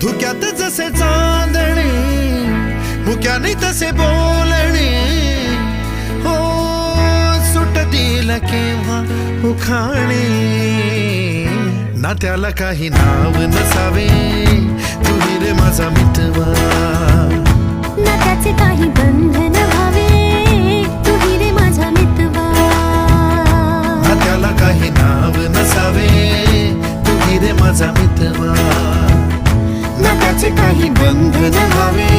धुक्यात जसे चांदणे मुक्याने तसे बोलणे हो सुटतील केव्हा उखाणे ना त्याला काही नाव नसावे तुही रे माझा मितवा ना त्याचे काही बंधन व्हावे तुही रे माझा मितवा ना त्याला काही नाव नसावे तुही रे माझा मितवा ना त्याचे काही बंधन व्हावे